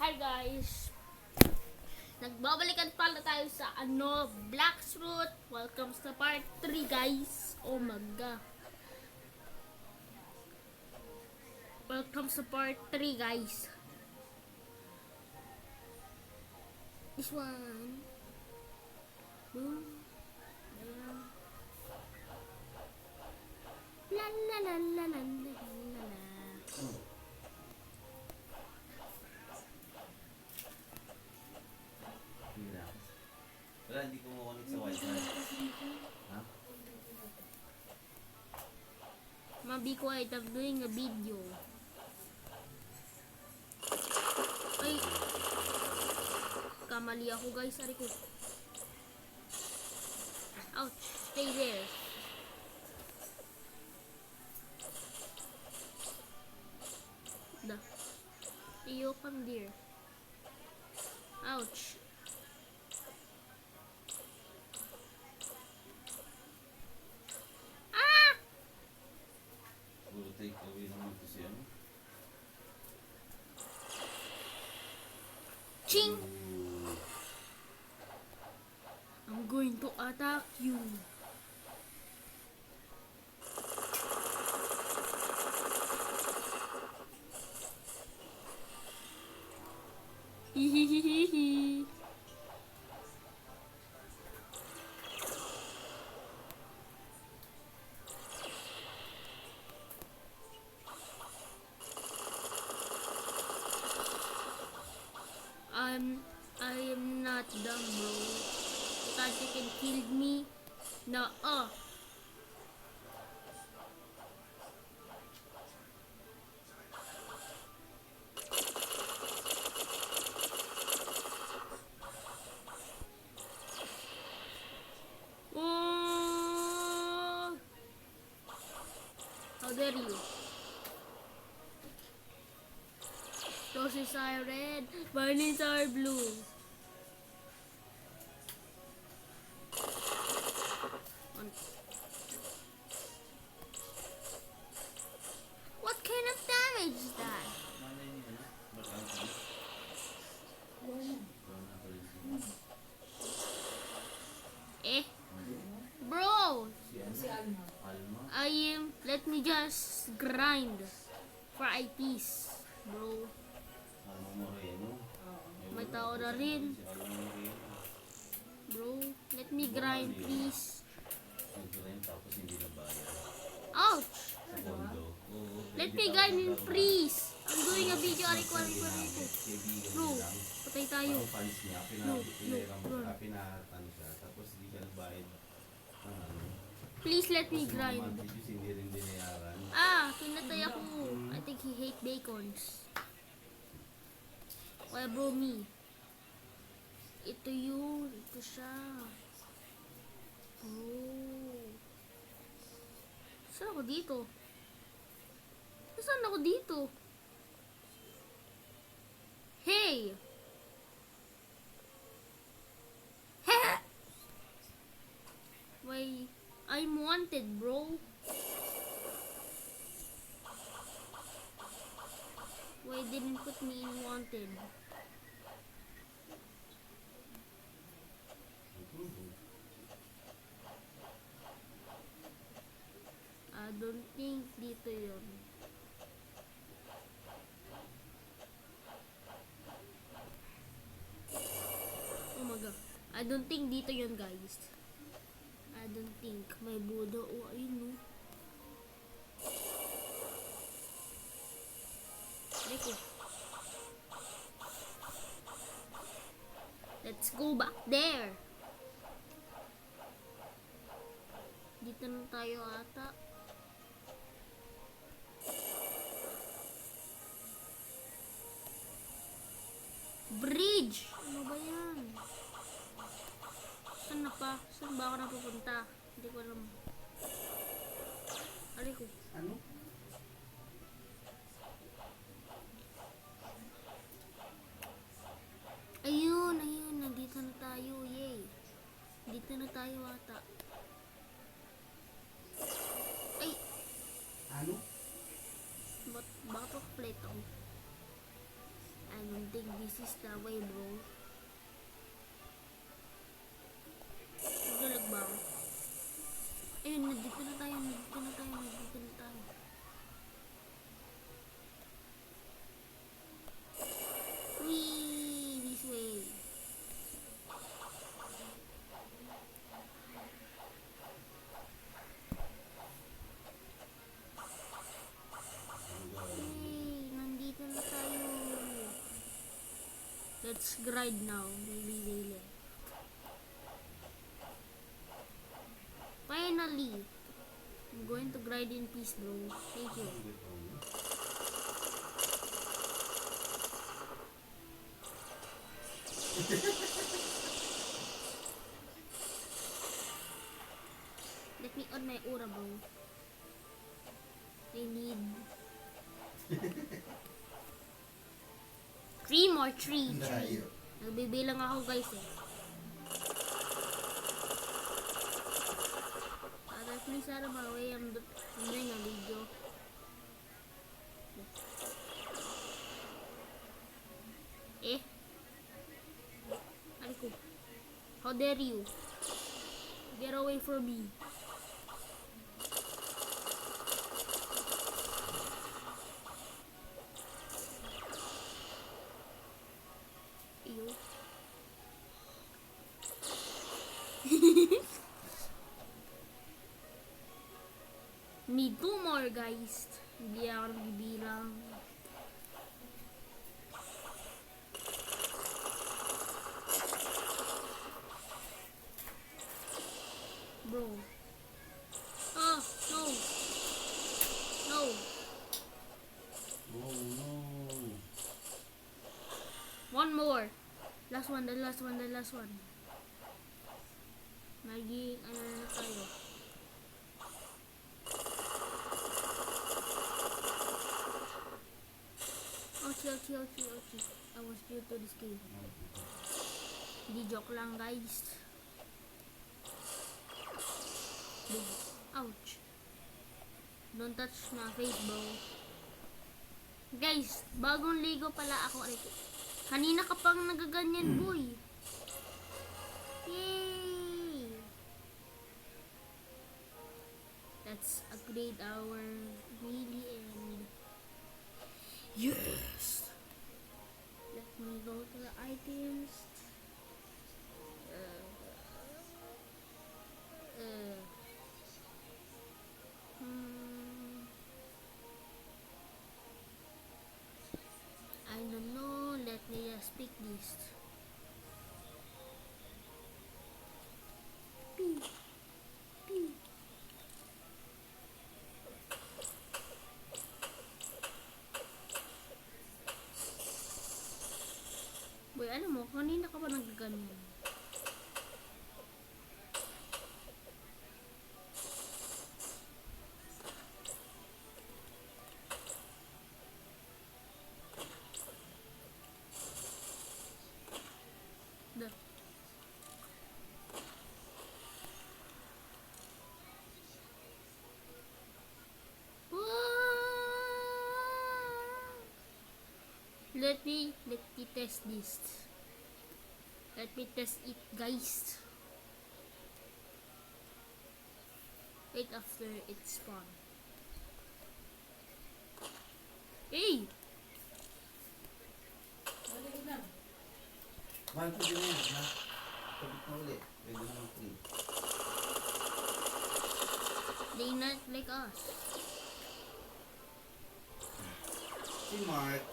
Hi guys! Nagbabalikan pala tayo sa Blacksroot. Welcome sa part 3 guys. Oh my god. Welcome sa part 3 guys. This one. Boom. Ayan. La la la la la la la la. Wala, hindi ko makunik sa wifi. Ha? Be quiet, I'm doing a video. Ay, kamali ako guys, ari ko. Ouch, stay there. You come there. Ouch. Puro take away naman ito si ano. Ching! I'm going to attack you. Hihihihi. I am not dumb, bro. You thought you can kill me? No. Oh! How dare you? Roses are red, bunnies are blue. What kind of damage is that? Mana ini ano? Bakante. Bro, Si Alma. Alma? let me just grind for IPs, bro. Alma Moreno. May tao na rin. Si Alma Moreno. Bro, let me grind, please. Nag-grind tapos hindi na bayad. Ouch! Sa kondo. Oo, Let pwede me tapos grind, nagkaroon. please. I'm doing a video. Ariko. Kaibigan Bro, niya lang. patay tayo. Parang fans niya, pinatan siya, tapos di siya nagbayad. Please let me Kasi mga grind. monthly dues, hindi rin binayaran. Pinatay ako. I think he hate bacons. Why bro me? Ito yun. Ito siya. Oh. Saan ako dito? Saan ako dito? Hey! Why? I'm wanted, bro. Why didn't put me in wanted? I don't think dito yun. Oh my god. I don't think dito yun, guys. I don't think. May Buddha. Oh, ayun, no. Dito. Let's go back there. Dito na tayo ata. Bridge! Ano ba yan? Saan na pa? Saan ba ako napupunta? Hindi ko alam. Aray ko. Ano? Ayun. Nandito na tayo. Yay. Dito na tayo ata. Ay! Ano? Bakit ako plate ako? I don't think this is the way, bro. Naglalag ba ako? Ayun, nandito na tayo. Wee! This way. Hey, nandito na tayo. Let's grind now. Really. Finally, I'm going to grind in peace, bro. Thank you. Let me on my aura, bro. I need 3 more. 3. Nagbibilang ako, guys, eh. Please, out of my way. I'm doing a video. Eh? Ay ko. How dare you? Get away from me. Ew. Need 2 more, guys. Hindi ako nagbibilang. Bro. Oh, no. No. Oh no. One more. Last one. Maging, ano na tayo. Okay. I was new to this game. Di joke lang, guys. Ouch. Don't touch my face, bro. Guys, bagong ligo pala ako. Kanina ka pang nagaganyan, boy. Yay! Let's upgrade our really and yes! Let me go to the items. I don't know. Let me just pick this. Pew. Pew. Boy, alam mo, kanina ka ba nagganyan? Let me test this. Let me test it, guys. Wait after it's spawn. Hey! Mahal ko din yan, ha? Kabit na ulit. Pwede naman free. They not like us. Si Mark,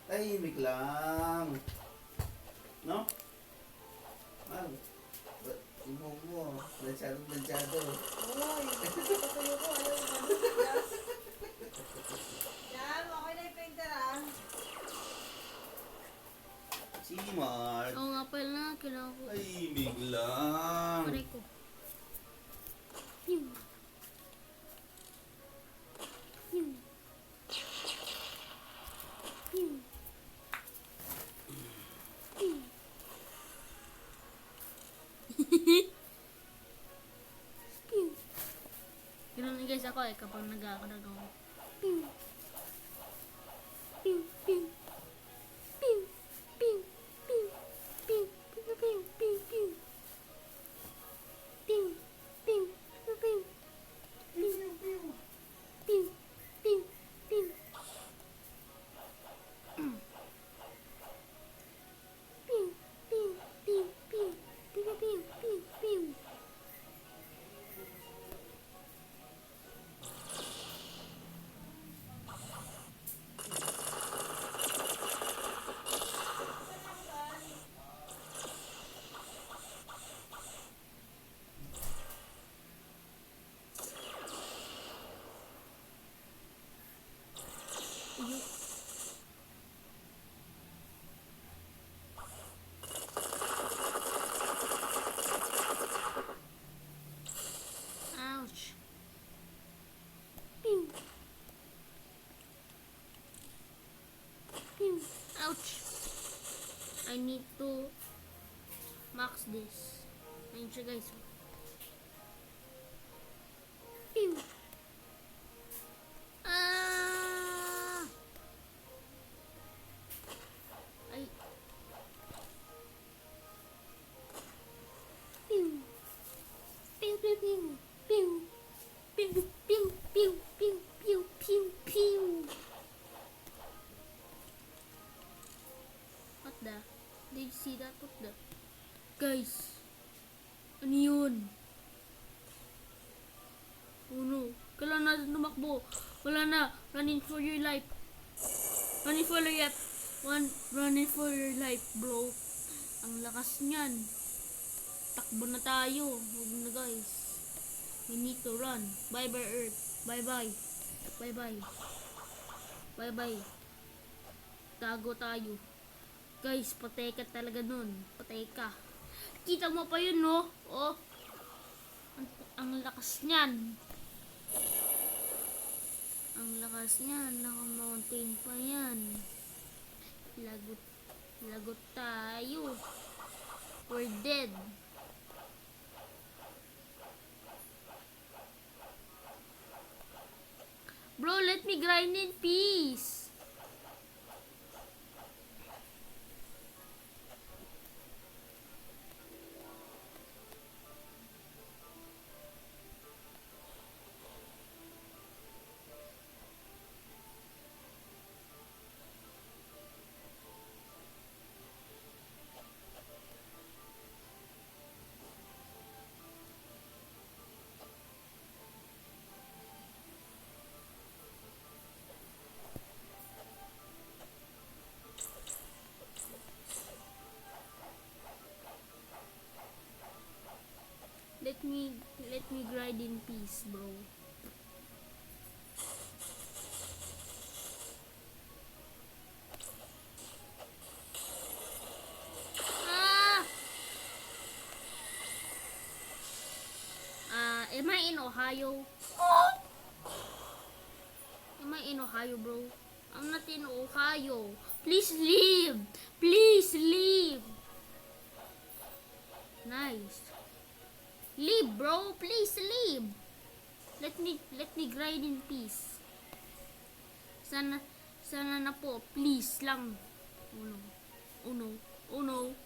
tahimik lang. No? Mahal. Ba't imong mo? Lansyado. Uy, patuyo ko. Ayaw yung mandas. Yan, okay na yung printer ah. Si Mark, Oo nga pala, kailangan ko. tahimik lang. Pare ko. Pew. Pew. Pew. Pew. Pew. Ganun guys ako kapag nag-aakarag ako. Pew. Pew. Pew. Pew. Ouch! I need to max this. Ayun siya guys. Pew! Ah! Ay. Pew! Pew, pew, pew! Pew! Pew, pew, pew, pew, pew, pew, pew! What the? Did you see that? What the? Guys! Ano yun? Oh no. Kailangan natin tumakbo. Wala na. Running for your life. Running for your life. Running for your life, bro. Ang lakas niyan. Takbo na tayo. Huwag na guys. We need to run. Bye bye Earth. Bye bye. Bye bye. Bye bye. Tago tayo. Guys, patay ka talaga nun. Patay ka. Kita mo pa yun, no? Oh. Ang lakas niyan. Ang lakas niyan. Naka-mountain pa yan. Lagot tayo. We're dead. Bro, let me grind in peace. Let me grind in peace, bro. Am I in Ohio? Am I in Ohio, bro? I'm not in Ohio. Please leave. Please leave. Nice. Leave, bro. Please leave. Let me grind in peace. Sana na po. Please lang. Oh no. Oh no. Oh no.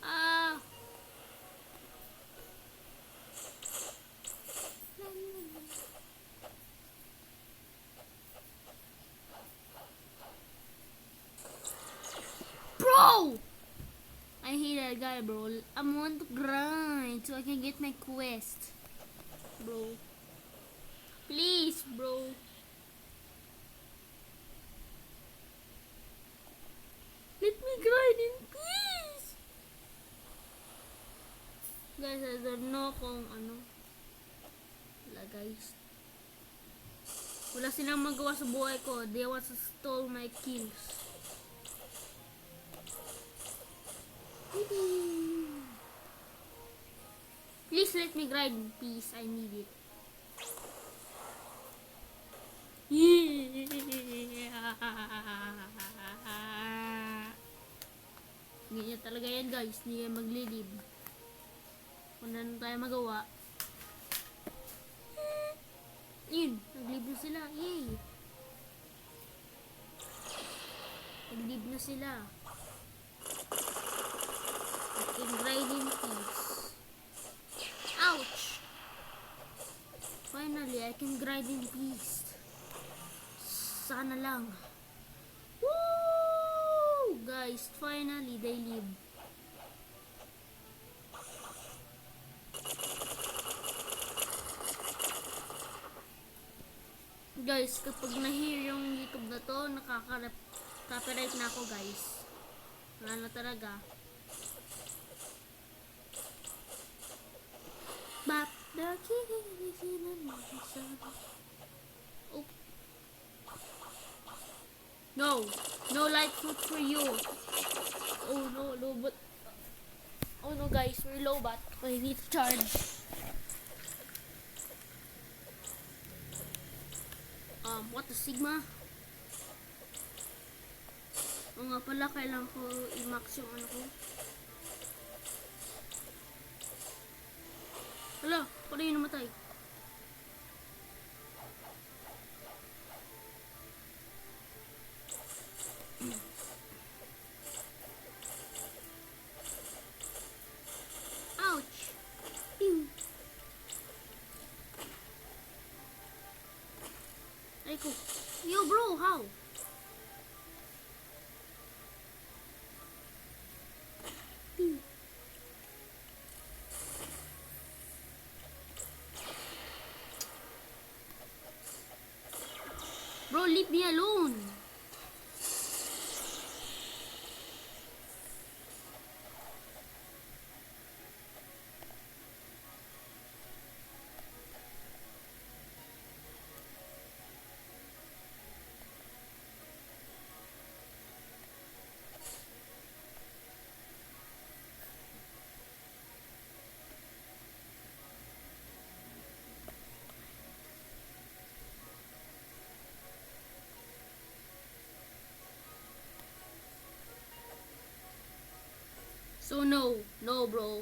Ah. Bro! I hate that guy, bro. I want to grind so I can get my quest. Bro. Please, bro. Let me grind in peace. Guys, I don't know kung ano. Wala, guys. Wala silang magawa sa buhay ko. They want to stole my kills. Please let me grind in peace. I need it. Yeah. Ganyan talaga yan guys. Hindi kayo maglilib. Kung ano tayo magawa. Yun. Naglib na sila. Yay. Naglib na sila. I can grind in peace. Ouch! Finally, I can grind in peace. Sana lang. Woo! Guys, finally, they live. Guys, kapag na-hear yung YouTube na to, nakaka-copyright na ako, guys. Wala na talaga. But the king is in the sun. Oh. No light fruit for you. Oh no, but oh no guys, we're low but we need to charge. What the Sigma? nga pala, kailangan ko i-max yung ano ko. Hala, ako na yung namatay. Ouch! Pew! Ay ko. Yo bro, how? Pew! Bro, leave me alone. So no bro.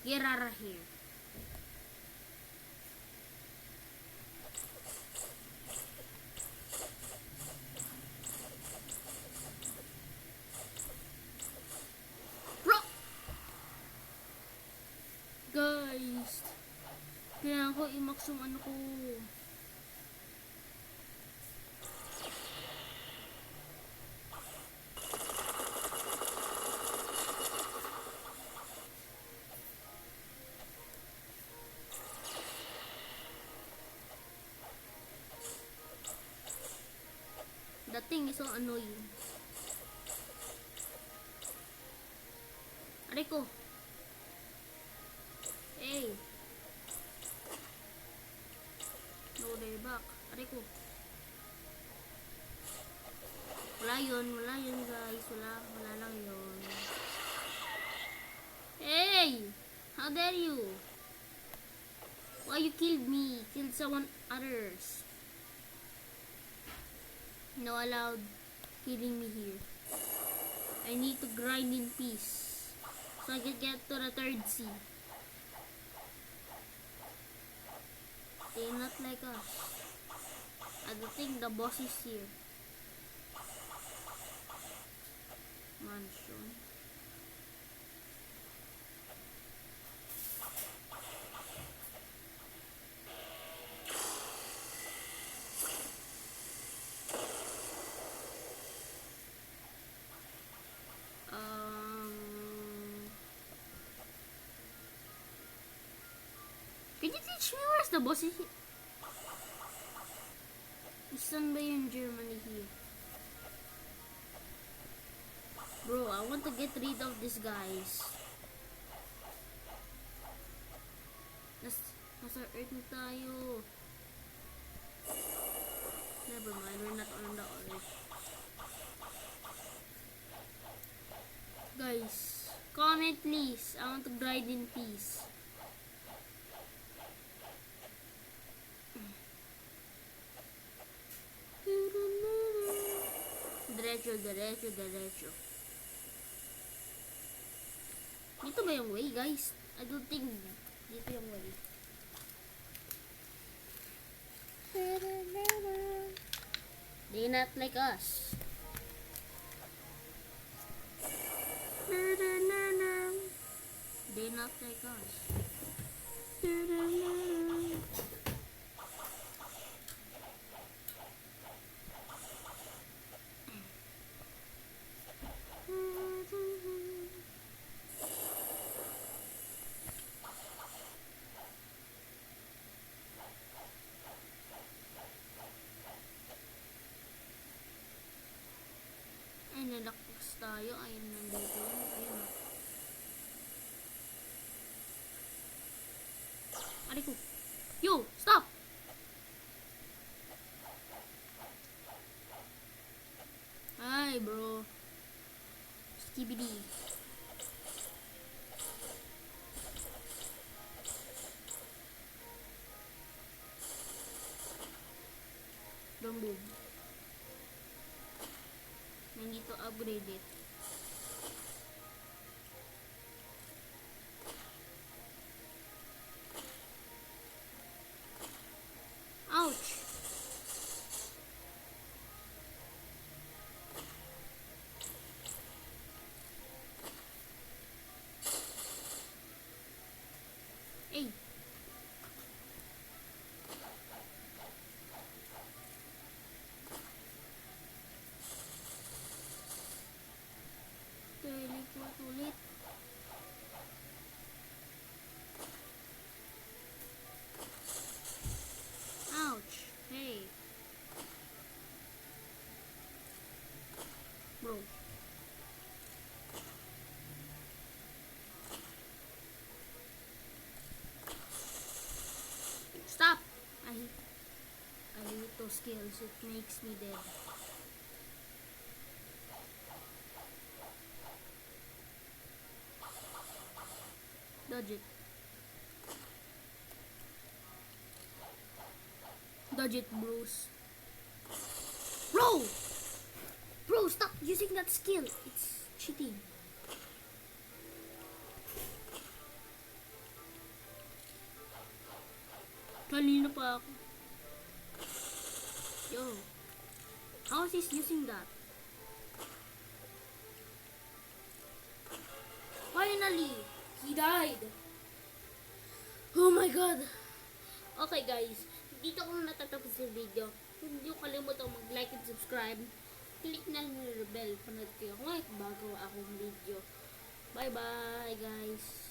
Get out of here. Bro! Guys, kailangan ko i-max yung ano ko. The thing is so annoying. Aray ko. Hey. No, they're back. Aray ko. Wala yun guys. Wala lang yun. Hey! How dare you? Why you killed me? Killed someone others. No allowed killing me here. I need to grind in peace so I can get to the third sea. They're not like us. I don't think the boss is here. Mansion. Can you teach me where's the boss? Saan ba yung Germany here? Bro, I want to get rid of these guys. Nasa Earth na tayo. Never mind, we're not on the Earth. Guys, comment please. I want to grind in peace. Diretso. Dito ba yung way, guys? I don't think dito yung way. They not like us. They not like us. Ay, nalakpas tayo. Ayun, nandito. Ayun. Aray ko. Yo, stop! Hi, bro. Skibidi. remove. I need to upgrade it. Ouch! Hey! Teleport ulit. Ouch! Hey! Bro. Stop! I hate those skills. It makes me dead. Dodge it. Dodge it, Bruce. Bro! Bro, stop using that skill. It's cheating. Kanina pa ako. Yo. How is he using that? Finally! He died! Oh my god! Okay guys, dito ko na natatapos yung video. Hindi ko kalimutan mag-like and subscribe. Click na yung bell. Panood kayo kung may bago akong video. Bye bye guys!